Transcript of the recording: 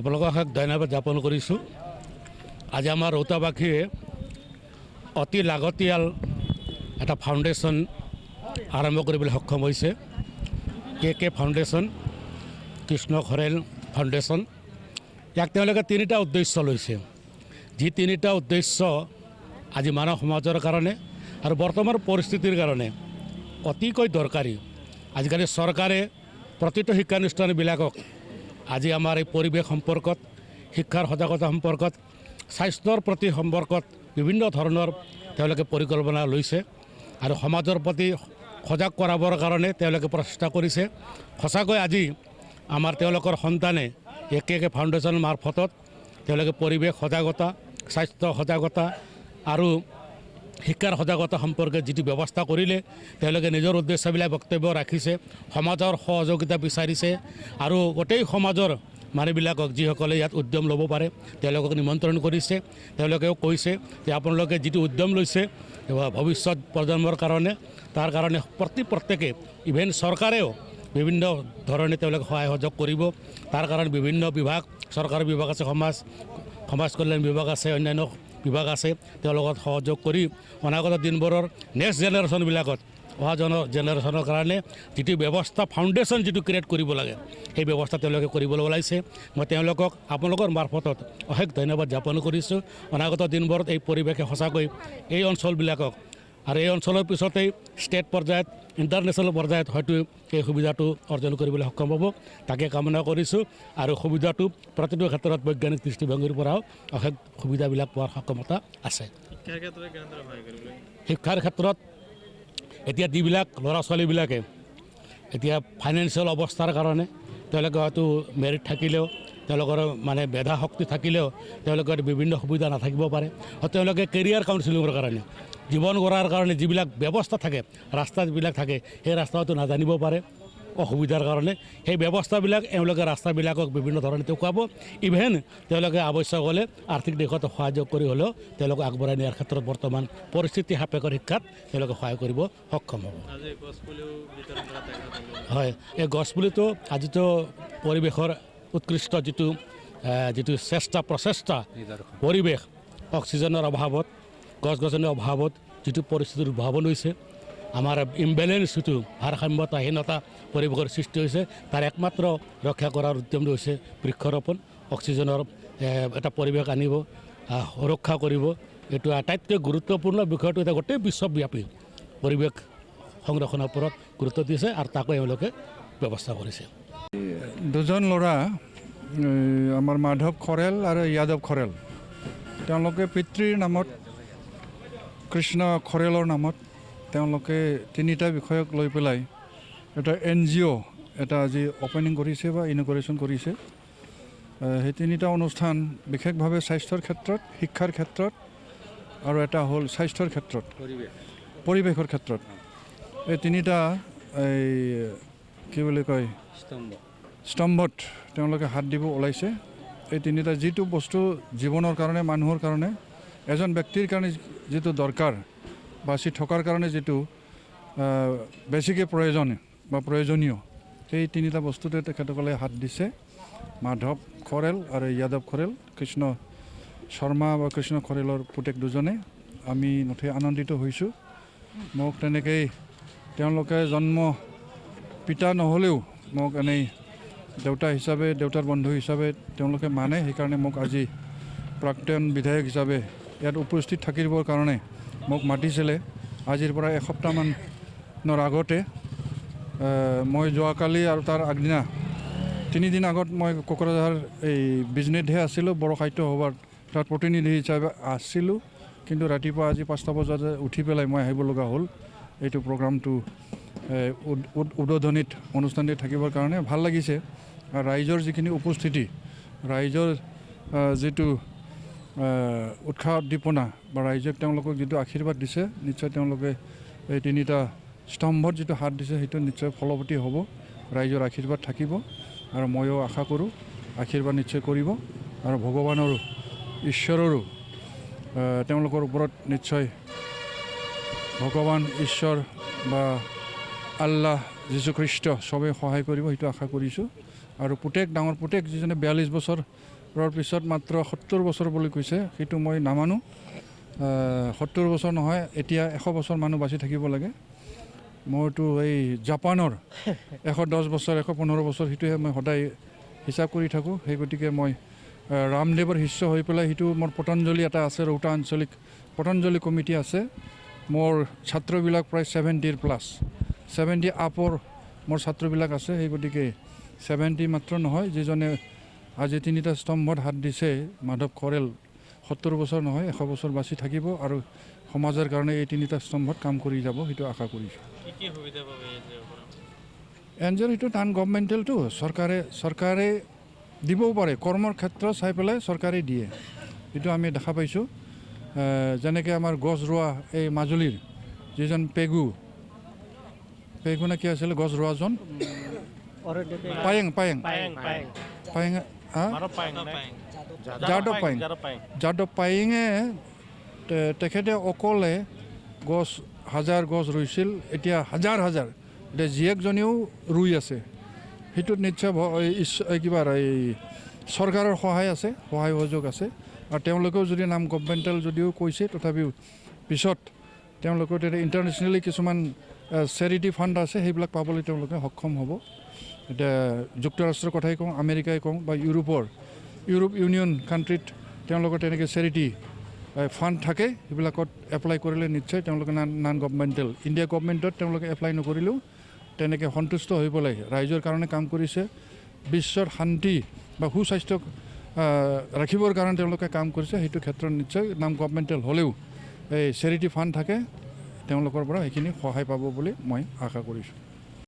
আপোনালোকক ধন্যবাদ জ্ঞাপন কৰিছোঁ। আজি আমাৰ ৰৌতাবাসীয়ে অতি লাগতিয়াল এটা ফাউণ্ডেশ্যন আৰম্ভ কৰিবলৈ সক্ষম হৈছে। কে ফাউণ্ডেশ্যন, কৃষ্ণ খৰেল ফাউণ্ডেশ্যন। ইয়াক তেওঁলোকে তিনিটা উদ্দেশ্য লৈছে, যি তিনিটা উদ্দেশ্য আজি মানৱ সমাজৰ কাৰণে আৰু বৰ্তমান পৰিস্থিতিৰ কাৰণে অতিকৈ দৰকাৰী। আজিকালি চৰকাৰে প্ৰতিটো শিক্ষানুষ্ঠানবিলাকক আজি আমাৰ এই পৰিৱেশ সম্পৰ্কত, শিক্ষাৰ সজাগতা সম্পৰ্কত, স্বাস্থ্যৰ প্ৰতি সম্পৰ্কত বিভিন্ন ধৰণৰ তেওঁলোকে পৰিকল্পনা লৈছে আৰু সমাজৰ প্ৰতি সজাগ কৰাবৰ কাৰণে তেওঁলোকে প্ৰচেষ্টা কৰিছে। সঁচাকৈ আজি আমাৰ তেওঁলোকৰ সন্তানে কে ফাউণ্ডেশ্যন মাৰফতত তেওঁলোকে পৰিৱেশ সজাগতা, স্বাস্থ্য সজাগতা আৰু শিক্ষাৰ সজাগতা সম্পৰ্কে যিটো ব্যৱস্থা কৰিলে, তেওঁলোকে নিজৰ উদ্দেশ্যবিলাক বক্তব্য ৰাখিছে, সমাজৰ সহযোগিতা বিচাৰিছে আৰু গোটেই সমাজৰ মানুহবিলাকক যিসকলে ইয়াত উদ্যম ল'ব পাৰে তেওঁলোকক নিমন্ত্ৰণ কৰিছে। তেওঁলোকেও কৈছে যে আপোনালোকে যিটো উদ্যম লৈছে ভৱিষ্যত প্ৰজন্মৰ কাৰণে, তাৰ কাৰণে প্ৰত্যেকে ইভেন চৰকাৰেও বিভিন্ন ধৰণে তেওঁলোকে সহায় সহযোগ কৰিব। তাৰ কাৰণে বিভিন্ন বিভাগ, চৰকাৰী বিভাগ আছে, সমাজ কল্যাণ বিভাগ আছে, অন্যান্য বিভাগ আছে, তেওঁলোকক সহযোগ কৰি অনাগত দিনবোৰৰ নেক্সট জেনেৰেশ্যনবিলাকত, অহা জেনেৰেশ্যনৰ কাৰণে যিটো ব্যৱস্থা ফাউণ্ডেশ্যন যিটো ক্ৰিয়েট কৰিব লাগে সেই ব্যৱস্থা তেওঁলোকে কৰিবলৈ ওলাইছে। মই তেওঁলোকক আপোনালোকৰ মাৰফতত অশেষ ধন্যবাদ জ্ঞাপন কৰিছোঁ। অনাগত দিনবোৰত এই পৰিৱেশে সঁচাকৈ এই অঞ্চলবিলাকক আৰু এই অঞ্চলৰ পিছতেই ষ্টেট পৰ্যায়ত, ইণ্টাৰনেশ্যনেল পৰ্যায়ত হয়তো এই সুবিধাটো অৰ্জন কৰিবলৈ সক্ষম হ'ব, তাকে কামনা কৰিছোঁ। আৰু সুবিধাটো প্ৰতিটো ক্ষেত্ৰত বৈজ্ঞানিক দৃষ্টিভংগীৰ পৰাও অশেষ সুবিধাবিলাক পোৱাৰ সক্ষমতা আছে। শিক্ষাৰ ক্ষেত্ৰত এতিয়া যিবিলাক ল'ৰা ছোৱালীবিলাকে এতিয়া ফাইনেন্সিয়েল অৱস্থাৰ কাৰণে তেওঁলোকে হয়তো মেৰিট থাকিলেও, তেওঁলোকৰ মানে মেধা শক্তি থাকিলেও তেওঁলোকৰ বিভিন্ন সুবিধা নাথাকিব পাৰে। তেওঁলোকে কেৰিয়াৰ কাউন্সিলিঙৰ কাৰণে, জীৱন গঢ়াৰ কাৰণে যিবিলাক ব্যৱস্থা থাকে, ৰাস্তাবিলাক থাকে, সেই ৰাস্তা হয়তো নাজানিব পাৰে অসুবিধাৰ কাৰণে। সেই ব্যৱস্থাবিলাক এওঁলোকে ৰাস্তাবিলাকক বিভিন্ন ধৰণে দেখুৱাব। ইভেন তেওঁলোকে আৱশ্যক হ'লে আৰ্থিক দিশত সাহায্য কৰি হ'লেও তেওঁলোকক আগবঢ়াই নিয়াৰ ক্ষেত্ৰত বৰ্তমান পৰিস্থিতি সাপেক্ষৰ শিক্ষাত তেওঁলোকে সহায় কৰিব সক্ষম হ'ব। হয়, এই গছপুলিটো আজিতো পৰিৱেশৰ উৎকৃষ্ট যিটো প্ৰচেষ্টা, পৰিৱেশ অক্সিজেনৰ অভাৱত, গছ গছনিৰ অভাৱত যিটো পৰিস্থিতিৰ উদ্ভাৱন হৈছে, আমাৰ ইমবেলেঞ্চ যিটো ভাৰসাম্যতাহীনতা পৰিৱেশৰ সৃষ্টি হৈছে, তাৰ একমাত্ৰ ৰক্ষা কৰাৰ উদ্যম হৈছে বৃক্ষৰোপণ। অক্সিজেনৰ এটা পৰিৱেশ আনিব, সুৰক্ষা কৰিব। এইটো আটাইতকৈ গুৰুত্বপূৰ্ণ বিষয়টো। এতিয়া গোটেই বিশ্বব্যাপী পৰিৱেশ সংৰক্ষণৰ ওপৰত গুৰুত্ব দিছে আৰু তাকো এওঁলোকে ব্যৱস্থা কৰিছে। দুজন ল'ৰা, আমাৰ মাধৱ খৰেল আৰু যাদৱ খৰেল, তেওঁলোকে পিতৃৰ নামত, কৃষ্ণ খৰেলৰ নামত তেওঁলোকে তিনিটা বিষয়ক লৈ পেলাই এটা NGO এটা আজি অপেনিং কৰিছে বা ইনগৰেশ্যন কৰিছে। সেই তিনিটা অনুষ্ঠান বিশেষভাৱে স্বাস্থ্যৰ ক্ষেত্ৰত, শিক্ষাৰ ক্ষেত্ৰত আৰু এটা হ'ল স্বাস্থ্যৰ ক্ষেত্ৰত, পৰিৱেশৰ ক্ষেত্ৰত। এই তিনিটা কি বুলি কয় স্তম্ভত তেওঁলোকে হাত দিব ওলাইছে। এই তিনিটা যিটো বস্তু জীৱনৰ কাৰণে, মানুহৰ কাৰণে, এজন ব্যক্তিৰ কাৰণে যিটো দৰকাৰ, বাচি থকাৰ কাৰণে যিটো বেছিকৈ প্ৰয়োজনীয়, সেই তিনিটা বস্তুতে তেখেতসকলে হাত দিছে। মাধৱ খৰেল আৰু যাদৱ খৰেল, কৃষ্ণ শৰ্মা বা কৃষ্ণ খৰেলৰ পুতেক দুজনে। আমি নথৈ আনন্দিত হৈছোঁ। মোক তেনেকেই তেওঁলোকে জন্ম পিতা নহ'লেও মোক এনেই দেউতা হিচাপে, দেউতাৰ বন্ধু হিচাপে তেওঁলোকে মানে, সেইকাৰণে মোক আজি প্ৰাক্তন বিধায়ক হিচাপে ইয়াত উপস্থিত থাকিবৰ কাৰণে মোক মাতিছিলে। আজিৰ পৰা এসপ্তাহমানৰ আগতে মই যোৱাকালি আৰু তাৰ আগদিনা 3 দিন আগত মই কোকৰাঝাৰ এই বিজনেছহে আছিলোঁ, বড়ো সাহিত্য সভাৰ তাত প্ৰতিনিধি হিচাপে আছিলোঁ। কিন্তু ৰাতিপুৱা আজি 5টা বজাতে উঠি পেলাই মই আহিব লগা হ'ল এইটো প্ৰগ্ৰামটো উদ্বোধনীত অনুষ্ঠানটি থাকিবৰ কাৰণে। ভাল লাগিছে। আৰু ৰাইজৰ যিখিনি উপস্থিতি, ৰাইজৰ যিটো উৎসাহ উদ্দীপনা বা ৰাইজক তেওঁলোকক যিটো আশীৰ্বাদ দিছে, নিশ্চয় তেওঁলোকে এই তিনিটা স্তম্ভত যিটো হাত দিছে সেইটো নিশ্চয় ফলৱতী হ'ব। ৰাইজৰ আশীৰ্বাদ থাকিব আৰু ময়ো আশা কৰোঁ আশীৰ্বাদ নিশ্চয় কৰিব আৰু ভগৱানৰো, ঈশ্বৰৰো তেওঁলোকৰ ওপৰত নিশ্চয় ভগৱান, ঈশ্বৰ বা আল্লাহ, যীশুখ্ৰীষ্ট চবেই সহায় কৰিব, সেইটো আশা কৰিছোঁ। আৰু পুতেক ডাঙৰ পুতেক যিজনে 42 বছৰৰ পিছত মাত্ৰ 70 বছৰ বুলি কৈছে, সেইটো মই নামানো। 70 বছৰ নহয়, এতিয়া 100 বছৰ মানুহ বাচি থাকিব লাগে। মইতো এই জাপানৰ 110 বছৰ 115 বছৰ সেইটোহে মই সদায় হিচাপ কৰি থাকোঁ। সেই গতিকে মই ৰামদেৱৰ শিষ্য হৈ পেলাই সেইটো মোৰ পতঞ্জলি এটা আছে, ৰৌতা আঞ্চলিক পতঞ্জলি কমিটি আছে। মোৰ ছাত্ৰবিলাক প্ৰায় 70+ 70 আপৰ মোৰ ছাত্ৰবিলাক আছে। সেই গতিকে 70 মাত্ৰ নহয়, যিজনে আজি 3টা স্তম্ভত হাত দিছে, মাধৱ খৰেল 70 বছৰ নহয় 100 বছৰ বাচি থাকিব আৰু সমাজৰ কাৰণে এই 3টা স্তম্ভত কাম কৰি যাব, সেইটো আশা কৰিছোঁ। এনজিঅ'ৰ সেইটো নন গভৰ্ণমেণ্টেলটো চৰকাৰে দিবও পাৰে, কৰ্মৰ ক্ষেত্ৰ চাই পেলাই চৰকাৰে দিয়ে, সেইটো আমি দেখা পাইছোঁ। যেনেকৈ আমাৰ গছ ৰোৱা এই মাজুলীৰ যিজন পেগু নে কি আছিলে গছ ৰোৱাজন, যাদৱ পায়েঙে তেখেতে অকলে হাজাৰ গছ ৰুইছিল, এতিয়া হাজাৰ এতিয়া জীয়েকজনীও ৰুই আছে। সেইটোত নিশ্চয় কিবা এই চৰকাৰৰ সহায় সহযোগ আছে। আৰু তেওঁলোকেও যদি নাম গভৰ্ণমেণ্টেল যদিও কৈছে, তথাপিও পিছত তেওঁলোকৰ ইণ্টাৰনেশ্যনেলি কিছুমান চেৰিটি ফাণ্ড আছে, সেইবিলাক পাবলৈ তেওঁলোকে সক্ষম হ'ব। এতিয়া যুক্তৰাষ্ট্ৰৰ কথাই কওঁ, আমেৰিকাই কওঁ বা ইউৰোপ ইউনিয়ন কাণ্ট্ৰিত তেওঁলোকৰ তেনেকৈ চেৰিটি ফাণ্ড থাকে, সেইবিলাকত এপ্লাই কৰিলে নিশ্চয় তেওঁলোকে নন গভৰ্ণমেণ্টেল। ইণ্ডিয়া গভৰ্ণমেণ্টত তেওঁলোকে এপ্লাই নকৰিলেও তেনেকৈ সন্তুষ্ট হৈ পেলাই ৰাইজৰ কাৰণে কাম কৰিছে। বিশ্বৰ শান্তি বা সুস্বাস্থ্য ৰাখিবৰ কাৰণে তেওঁলোকে কাম কৰিছে। সেইটো ক্ষেত্ৰত নিশ্চয় নাম গভৰ্ণমেণ্টেল হ'লেও এই চেৰিটি ফাণ্ড থাকে, তেওঁলোকৰ পৰা সেইখিনি সহায় পাব বুলি মই আশা কৰিছোঁ।